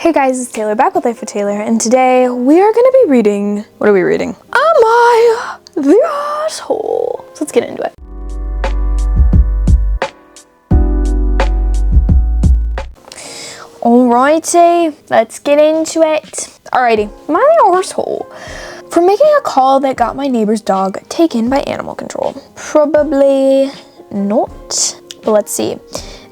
Hey guys, it's Taylor back with Life with Taylor, and today we are going to be reading... What are we reading? Am I the Asshole? So let's get into it. Alrighty, let's get into it. Alrighty, am I the arsehole for making a call that got my neighbor's dog taken by animal control? Probably not, but let's see.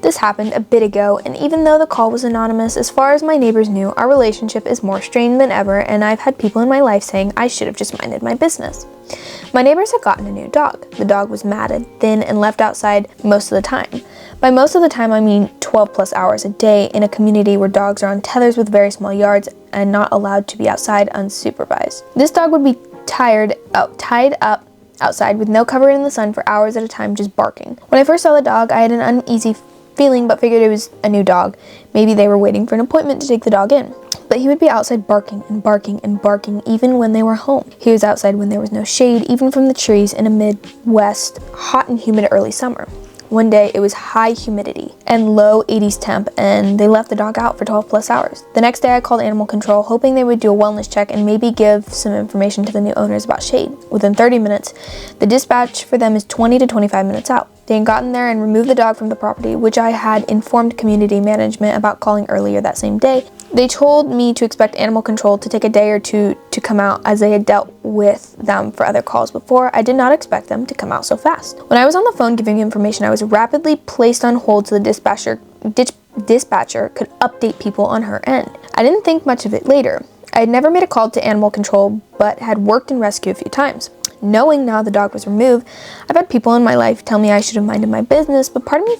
This happened a bit ago, and even though the call was anonymous, as far as my neighbors knew, our relationship is more strained than ever, and I've had people in my life saying I should have just minded my business. My neighbors had gotten a new dog. The dog was matted, thin, and left outside most of the time. By most of the time, I mean 12 plus hours a day in a community where dogs are on tethers with very small yards and not allowed to be outside unsupervised. This dog would be tied up outside with no cover in the sun for hours at a time, just barking. When I first saw the dog, I had an uneasy feeling, but figured it was a new dog. Maybe they were waiting for an appointment to take the dog in. But he would be outside barking and barking and barking even when they were home. He was outside when there was no shade, even from the trees in a Midwest, hot and humid early summer. One day it was high humidity and low 80s temp, and they left the dog out for 12 plus hours. The next day I called animal control, hoping they would do a wellness check and maybe give some information to the new owners about shade. Within 30 minutes, the dispatch for them is 20 to 25 minutes out. They had gotten there and removed the dog from the property, which I had informed community management about calling earlier that same day. They told me to expect animal control to take a day or two to come out, as they had dealt with them for other calls before. I did not expect them to come out so fast. When I was on the phone giving information, I was rapidly placed on hold so the dispatcher could update people on her end. I didn't think much of it later. I had never made a call to animal control, but had worked in rescue a few times. Knowing now the dog was removed, I've had people in my life tell me I should have minded my business, but part of me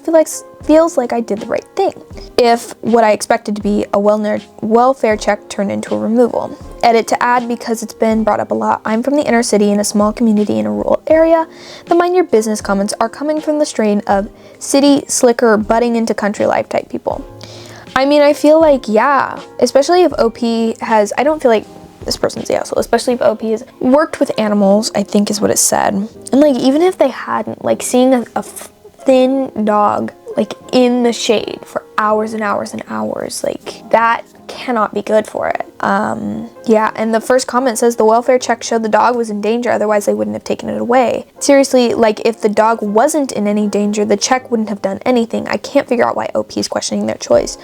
feels like I did the right thing. If what I expected to be a welfare check turned into a removal. Edit to add, because it's been brought up a lot, I'm from the inner city in a small community in a rural area. The mind your business comments are coming from the strain of city slicker butting into country life type people. I mean, I feel like, yeah, especially if OP has, I don't feel like this person's the asshole, especially if OP has worked with animals, I think is what it said. And like, even if they hadn't, like seeing a thin dog like in the shade for hours and hours and hours, like that cannot be good for it. Yeah, and the first comment says the welfare check showed the dog was in danger, otherwise they wouldn't have taken it away. Seriously, like if the dog wasn't in any danger, the check wouldn't have done anything. I can't figure out why OP is questioning their choice.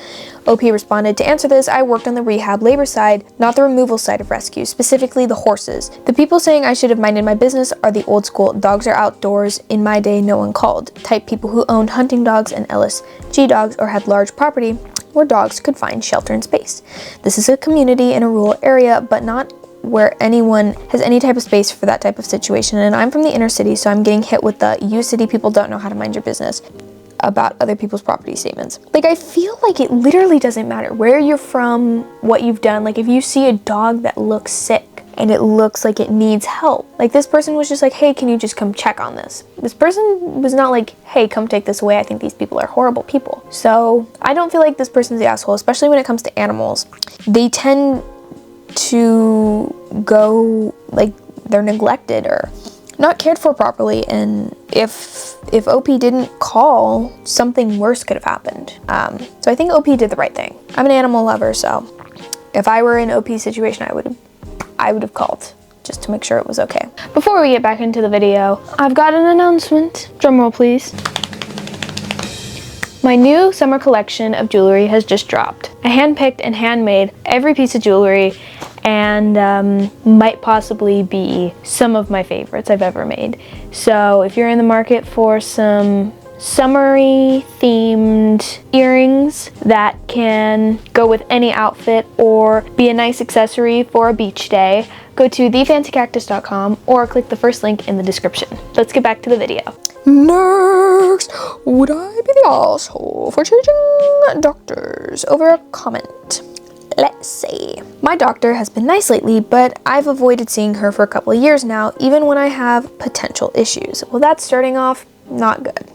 OP responded, to answer this, I worked on the rehab labor side, not the removal side of rescue, specifically the horses. The people saying I should have minded my business are the old school, dogs are outdoors, in my day no one called, type people who owned hunting dogs and LSG dogs or had large property where dogs could find shelter and space. This is a community in a rural area, but not where anyone has any type of space for that type of situation. And I'm from the inner city, so I'm getting hit with the you city people don't know how to mind your business about other people's property statements. Like, I feel like it literally doesn't matter where you're from, what you've done. Like, if you see a dog that looks sick and it looks like it needs help, like this person was just like, hey, can you just come check on this? This person was not like, hey, come take this away. I think these people are horrible people. So I don't feel like this person's the asshole, especially when it comes to animals. They tend to go like they're neglected or not cared for properly, and if OP didn't call, something worse could have happened. So I think OP did the right thing. I'm an animal lover, so if I were in OP's situation, I would have called just to make sure it was okay. Before we get back into the video, I've got an announcement. Drumroll, please. My new summer collection of jewelry has just dropped. I handpicked and handmade every piece of jewelry, and might possibly be some of my favorites I've ever made. So if you're in the market for some summery themed earrings that can go with any outfit or be a nice accessory for a beach day, go to thefancycactus.com or click the first link in the description. Let's get back to the video. Next, would I be the asshole for changing doctors over a comment? Let's see. My doctor has been nice lately, but I've avoided seeing her for a couple of years now, even when I have potential issues. Well, that's starting off not good.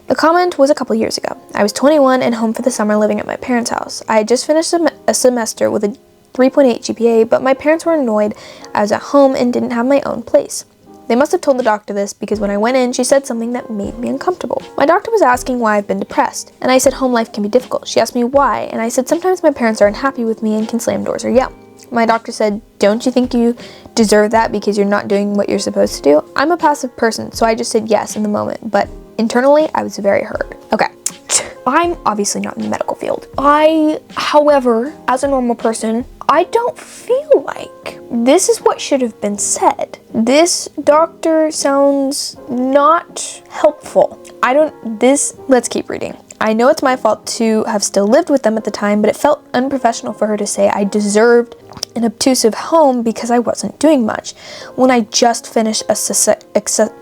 The comment was a couple years ago. I was 21 and home for the summer living at my parents' house. I had just finished a semester with a 3.8 GPA, but my parents were annoyed I was at home and didn't have my own place. They must have told the doctor this because when I went in, she said something that made me uncomfortable. My doctor was asking why I've been depressed, and I said home life can be difficult. She asked me why, and I said sometimes my parents are unhappy with me and can slam doors or yell. My doctor said, don't you think you deserve that because you're not doing what you're supposed to do? I'm a passive person, so I just said yes in the moment, but internally, I was very hurt. Okay. I'm obviously not in the medical field. However, as a normal person, I don't feel like this is what should have been said. This doctor sounds not helpful. Let's keep reading. I know it's my fault to have still lived with them at the time, but it felt unprofessional for her to say I deserved an obtrusive home because I wasn't doing much when I just finished a successful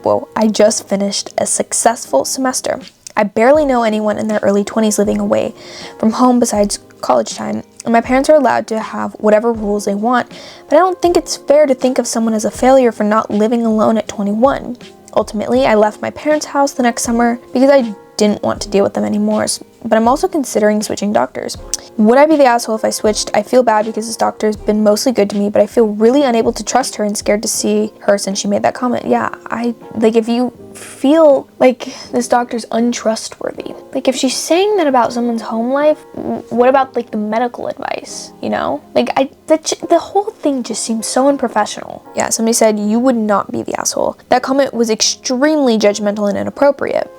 semester. I barely know anyone in their early 20s living away from home besides college time, and my parents are allowed to have whatever rules they want, but I don't think it's fair to think of someone as a failure for not living alone at 21. Ultimately, I left my parents' house the next summer because I didn't want to deal with them anymore, but I'm also considering switching doctors. Would I be the asshole if I switched? I feel bad because this doctor's been mostly good to me, but I feel really unable to trust her and scared to see her since she made that comment. Yeah, if you feel like this doctor's untrustworthy, like if she's saying that about someone's home life, what about like the medical advice, you know? The whole thing just seems so unprofessional. Yeah, somebody said you would not be the asshole. That comment was extremely judgmental and inappropriate.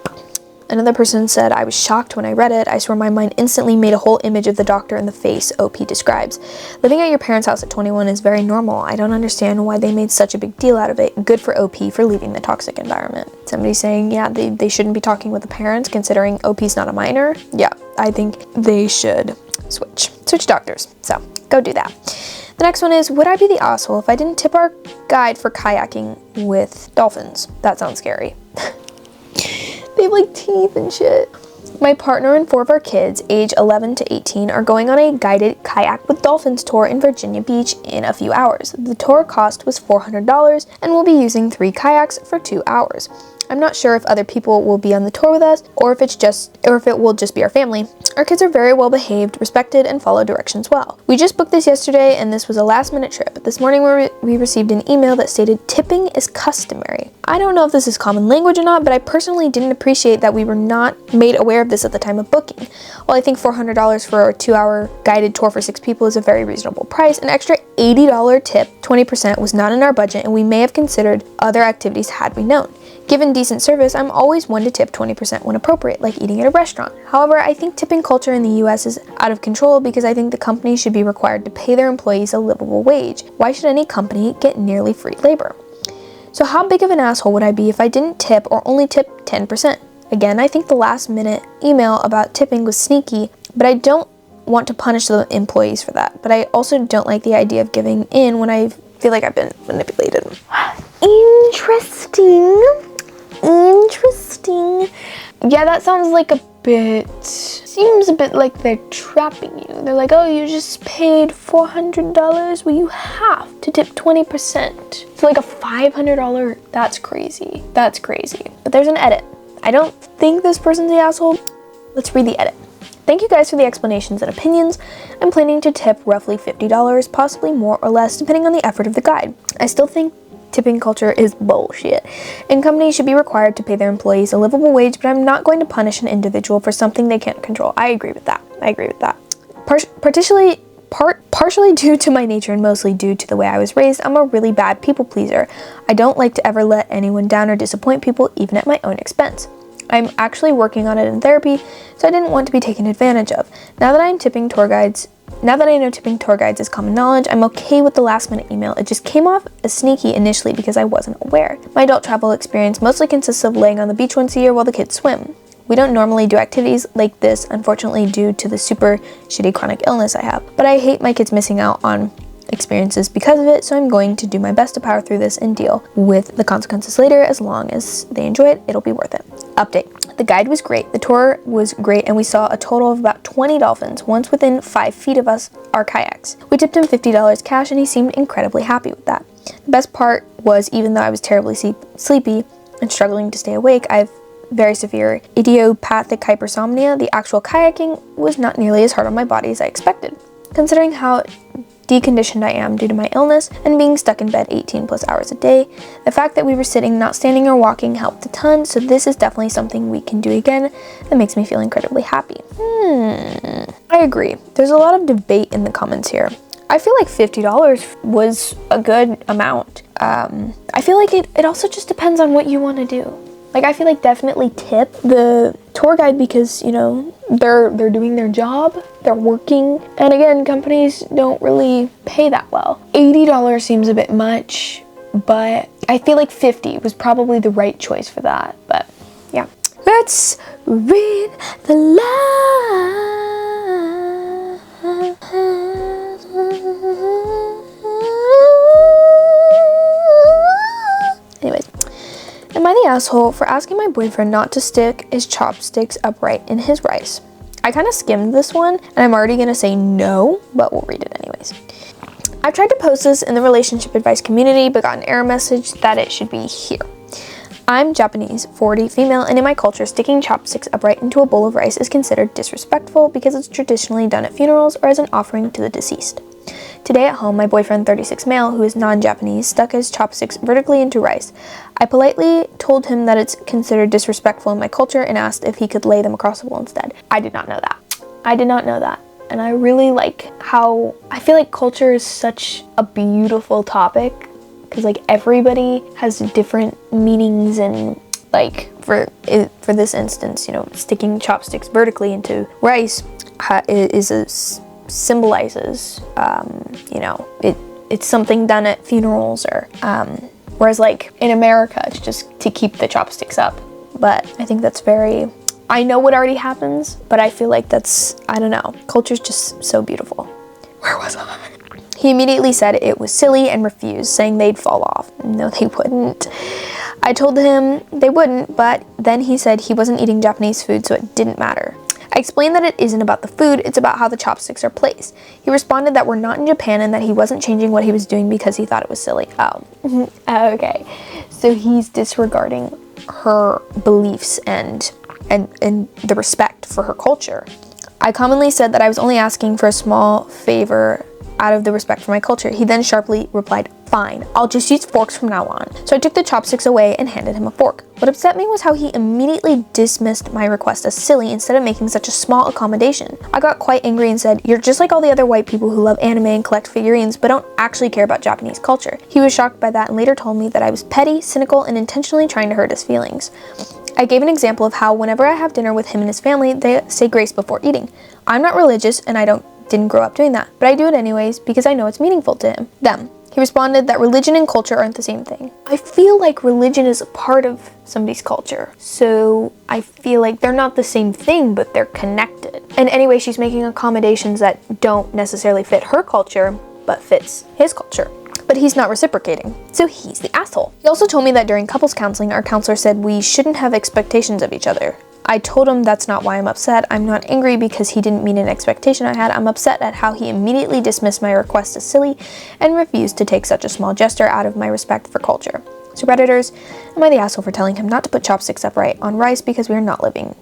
Another person said, I was shocked when I read it. I swear my mind instantly made a whole image of the doctor in the face OP describes. Living at your parents' house at 21 is very normal. I don't understand why they made such a big deal out of it. Good for OP for leaving the toxic environment. Somebody saying, yeah, they shouldn't be talking with the parents considering OP's not a minor. Yeah, I think they should switch doctors. So go do that. The next one is, would I be the asshole if I didn't tip our guide for kayaking with dolphins? That sounds scary. They have like teeth and shit. My partner and 4 of our kids, age 11 to 18, are going on a guided kayak with dolphins tour in Virginia Beach in a few hours. The tour cost was $400 and we'll be using 3 kayaks for 2 hours. I'm not sure if other people will be on the tour with us or if it will just be our family. Our kids are very well behaved, respected, and follow directions well. We just booked this yesterday and this was a last-minute trip. This morning we received an email that stated tipping is customary. I don't know if this is common language or not, but I personally didn't appreciate that we were not made aware of this at the time of booking. While I think $400 for a 2-hour guided tour for 6 people is a very reasonable price, an extra $80 tip, 20%, was not in our budget and we may have considered other activities had we known. Given decent service, I'm always one to tip 20% when appropriate, like eating at a restaurant. However, I think tipping culture in the US is out of control because I think the company should be required to pay their employees a livable wage. Why should any company get nearly free labor? So how big of an asshole would I be if I didn't tip or only tip 10%? Again, I think the last minute email about tipping was sneaky, but I don't want to punish the employees for that. But I also don't like the idea of giving in when I feel like I've been manipulated. Interesting. Yeah, that sounds like seems a bit like they're trapping you. They're like, oh, you just paid $400? Well, you have to tip 20%. For like a $500, that's crazy. But there's an edit. I don't think this person's the asshole. Let's read the edit. Thank you guys for the explanations and opinions. I'm planning to tip roughly $50, possibly more or less, depending on the effort of the guide. I still think tipping culture is bullshit, and companies should be required to pay their employees a livable wage, but I'm not going to punish an individual for something they can't control. I agree with that. Partially due to my nature and mostly due to the way I was raised, I'm a really bad people pleaser. I don't like to ever let anyone down or disappoint people, even at my own expense. I'm actually working on it in therapy, so I didn't want to be taken advantage of. Now that I know tipping tour guides is common knowledge, I'm okay with the last minute email. It just came off as sneaky initially because I wasn't aware. My adult travel experience mostly consists of laying on the beach once a year while the kids swim. We don't normally do activities like this, unfortunately, due to the super shitty chronic illness I have. But I hate my kids missing out on experiences because of it, so I'm going to do my best to power through this and deal with the consequences later. As long as they enjoy it, it'll be worth it. Update. The guide was great, the tour was great, and we saw a total of about 20 dolphins, once within 5 feet of us, our kayaks. We tipped him $50 cash and he seemed incredibly happy with that. The best part was, even though I was terribly sleepy and struggling to stay awake, I have very severe idiopathic hypersomnia. The actual kayaking was not nearly as hard on my body as I expected. Considering how deconditioned I am due to my illness and being stuck in bed 18 plus hours a day. The fact that we were sitting, not standing or walking helped a ton, so this is definitely something we can do again. That makes me feel incredibly happy. I agree. There's a lot of debate in the comments here. I feel like $50 was a good amount. I feel like it also just depends on what you want to do. Like, I feel like definitely tip the tour guide because, you know, they're doing their job, they're working. And again, companies don't really pay that well. $80 seems a bit much, but I feel like 50 was probably the right choice for that. But yeah. Let's read the Anyways. Am I the asshole for asking my boyfriend not to stick his chopsticks upright in his rice? I kind of skimmed this one, and I'm already going to say no, but we'll read it anyways. I've tried to post this in the relationship advice community, but got an error message that it should be here. I'm Japanese, 40, female, and in my culture, sticking chopsticks upright into a bowl of rice is considered disrespectful because it's traditionally done at funerals or as an offering to the deceased. Today at home, my boyfriend, 36 male, who is non-Japanese, stuck his chopsticks vertically into rice. I politely told him that it's considered disrespectful in my culture and asked if he could lay them across the bowl instead. I did not know that. I did not know that. And I really like how, I feel like culture is such a beautiful topic because like everybody has different meanings, and like for this instance, you know, sticking chopsticks vertically into rice symbolizes, you know, it's something done at funerals or, whereas like in America, it's just to keep the chopsticks up. But I think that's I know what already happens, but I feel like that's, I don't know, culture's just so beautiful. Where was I? He immediately said it was silly and refused, saying they'd fall off. No, they wouldn't. I told him they wouldn't, but then he said he wasn't eating Japanese food, so it didn't matter. I explained that it isn't about the food, it's about how the chopsticks are placed. He responded that we're not in Japan and that he wasn't changing what he was doing because he thought it was silly. Oh, okay. So he's disregarding her beliefs and the respect for her culture. I commonly said that I was only asking for a small favor out of the respect for my culture. He then sharply replied, "Fine, I'll just use forks from now on." So I took the chopsticks away and handed him a fork. What upset me was how he immediately dismissed my request as silly instead of making such a small accommodation. I got quite angry and said, "You're just like all the other white people who love anime and collect figurines but don't actually care about Japanese culture." He was shocked by that and later told me that I was petty, cynical, and intentionally trying to hurt his feelings. I gave an example of how whenever I have dinner with him and his family, they say grace before eating. I'm not religious and I didn't grow up doing that, but I do it anyways because I know it's meaningful to them. He responded that religion and culture aren't the same thing. I feel like religion is a part of somebody's culture, so I feel like they're not the same thing, but they're connected. And anyway, she's making accommodations that don't necessarily fit her culture, but fits his culture. But he's not reciprocating, so he's the asshole. He also told me that during couples counseling, our counselor said we shouldn't have expectations of each other. I told him that's not why I'm upset. I'm not angry because he didn't meet an expectation I had. I'm upset at how he immediately dismissed my request as silly and refused to take such a small gesture out of my respect for culture. So Redditors, am I the asshole for telling him not to put chopsticks upright on rice because we are not living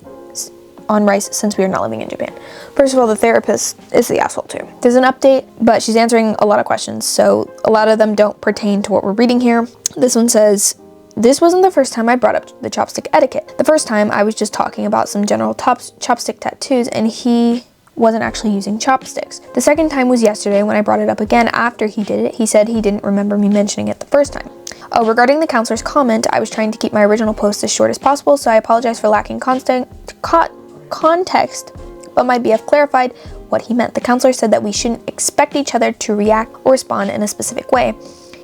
on rice since we are not living in Japan? First of all, the therapist is the asshole too. There's an update, but she's answering a lot of questions, so a lot of them don't pertain to what we're reading here. This one says, "This wasn't the first time I brought up the chopstick etiquette. The first time I was just talking about some general chopstick tattoos and he wasn't actually using chopsticks. The second time was yesterday when I brought it up again after he did it. He said he didn't remember me mentioning it the first time. Oh, regarding the counselor's comment, I was trying to keep my original post as short as possible, so I apologize for lacking context, but my BF clarified what he meant. The counselor said that we shouldn't expect each other to react or respond in a specific way.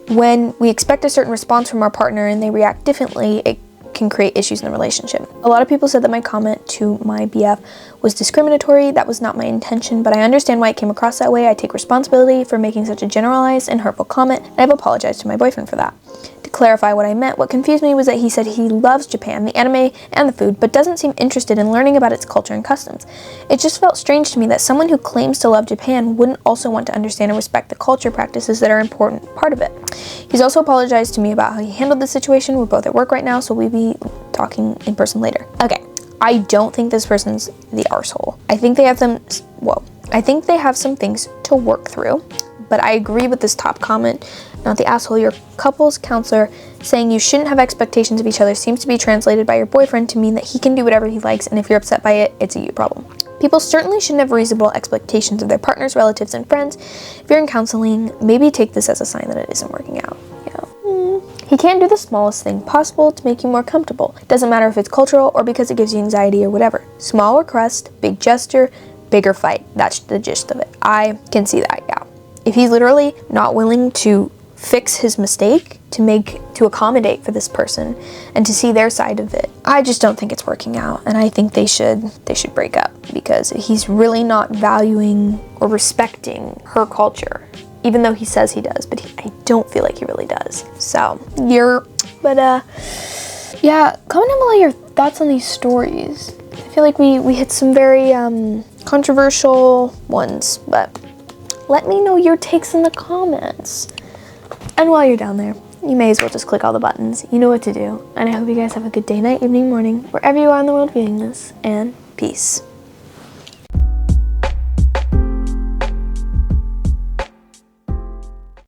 When we expect a certain response from our partner and they react differently, it can create issues in the relationship. A lot of people said that my comment to my BF was discriminatory. That was not my intention, but I understand why it came across that way. I take responsibility for making such a generalized and hurtful comment, and I've apologized to my boyfriend for that. To clarify what I meant, what confused me was that he said he loves Japan, the anime, and the food, but doesn't seem interested in learning about its culture and customs. It just felt strange to me that someone who claims to love Japan wouldn't also want to understand and respect the culture practices that are an important part of it. He's also apologized to me about how he handled the situation. We're both at work right now, so we'll be talking in person later. Okay, I don't think this person's the arsehole. I think they have I I think they have some things to work through, but I agree with this top comment. Not the asshole. Your couples counselor saying you shouldn't have expectations of each other seems to be translated by your boyfriend to mean that he can do whatever he likes, and if you're upset by it, it's a you problem. People certainly shouldn't have reasonable expectations of their partners, relatives, and friends. If you're in counseling, maybe take this as a sign that it isn't working out. He can't do the smallest thing possible to make you more comfortable. It doesn't matter if it's cultural or because it gives you anxiety or whatever. Small request, big gesture, bigger fight. That's the gist of it. I can see that, yeah. If he's literally not willing to fix his mistake to accommodate for this person and to see their side of it, I just don't think it's working out, and I think they should break up, because he's really not valuing or respecting her culture, even though he says he does, but I don't feel like he really does. So yeah, comment down below your thoughts on these stories. I feel like we hit some very controversial ones, but let me know your takes in the comments. And while you're down there, you may as well just click all the buttons. You know what to do. And I hope you guys have a good day, night, evening, morning, wherever you are in the world viewing this, and peace.